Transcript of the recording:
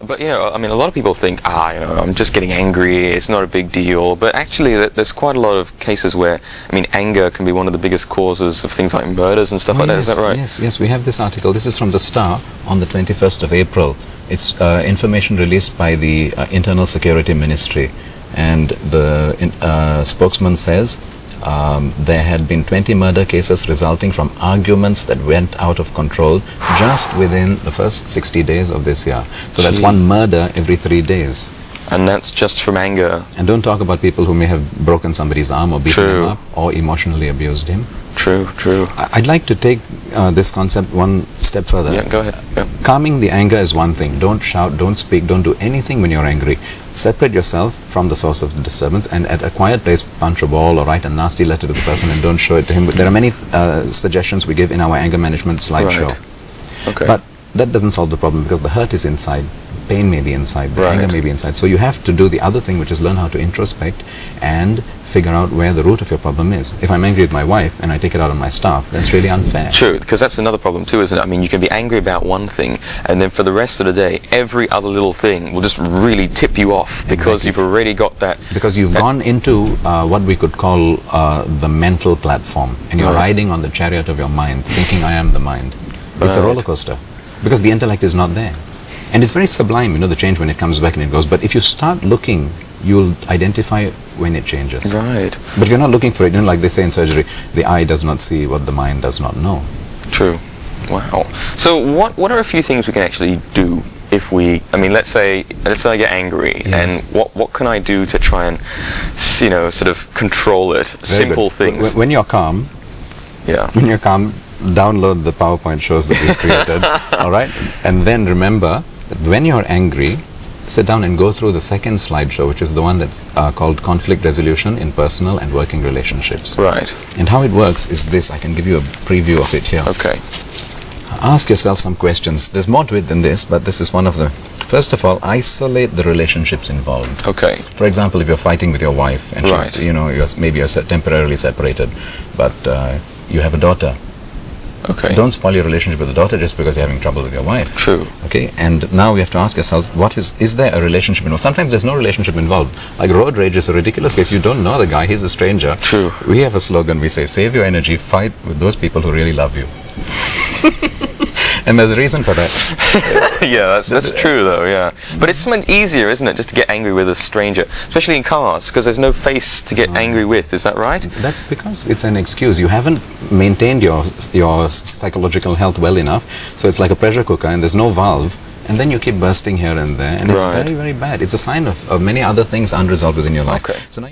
But you know, I mean, a lot of people think, you know, I'm just getting angry, it's not a big deal. But actually, there's quite a lot of cases where, I mean, anger can be one of the biggest causes of things like murders and stuff like that. Is that right? Yes, we have this article. This is from the Star on the 21st of April. It's information released by the Internal Security Ministry, and the spokesman says there had been 20 murder cases resulting from arguments that went out of control just within the first 60 days of this year. So that's one murder every 3 days. And that's just from anger. And don't talk about people who may have broken somebody's arm or beaten him up or emotionally abused him. True. I'd like to take this concept one step further. Yeah, go ahead. Yeah. Calming the anger is one thing. Don't shout, don't speak, don't do anything when you're angry. Separate yourself from the source of the disturbance, and at a quiet place punch a ball or write a nasty letter to the person and don't show it to him. There are many suggestions we give in our anger management slideshow. Okay. But that doesn't solve the problem, because the hurt is inside. Pain may be inside, the anger may be inside. So you have to do the other thing, which is learn how to introspect and figure out where the root of your problem is. If I'm angry with my wife and I take it out on my staff, that's really unfair. True, because that's another problem too, isn't it? I mean, you can be angry about one thing, and then for the rest of the day, every other little thing will just really tip you off, because you've already got that... Because you've gone into what we could call the mental platform, and you're riding on the chariot of your mind, thinking I am the mind. It's a roller coaster, because the intellect is not there. And it's very sublime, you know, the change when it comes back and it goes. But if you start looking, you'll identify when it changes. Right. But if you're not looking for it, you know, like they say in surgery, the eye does not see what the mind does not know. True. Wow. So what are a few things we can actually do if we, I mean, let's say I get angry, and what can I do to try and, you know, sort of control it? Simple things. When you're calm, when you're calm, download the PowerPoint shows that we've created, all right? And then remember that when you're angry, sit down and go through the second slideshow, which is the one that's called Conflict Resolution in Personal and Working Relationships. Right. And how it works is this. I can give you a preview of it here. Okay. Ask yourself some questions. There's more to it than this, but this is one of them. First of all, isolate the relationships involved. Okay. For example, if you're fighting with your wife and she's, you know, maybe you're temporarily separated, but you have a daughter. Okay. Don't spoil your relationship with the daughter just because you're having trouble with your wife. True. Okay. And now we have to ask ourselves, is there a relationship involved? Sometimes there's no relationship involved. Like road rage is a ridiculous case. You don't know the guy, he's a stranger. True. We have a slogan, we say, save your energy, fight with those people who really love you. And there's a reason for that. Yeah, that's true though, yeah. But it's something easier, isn't it, just to get angry with a stranger, especially in cars, because there's no face to get angry with, is that right? That's because it's an excuse. You haven't maintained your psychological health well enough, so it's like a pressure cooker and there's no valve, and then you keep bursting here and there, and it's very, very bad. It's a sign of many other things unresolved within your life. Okay. So now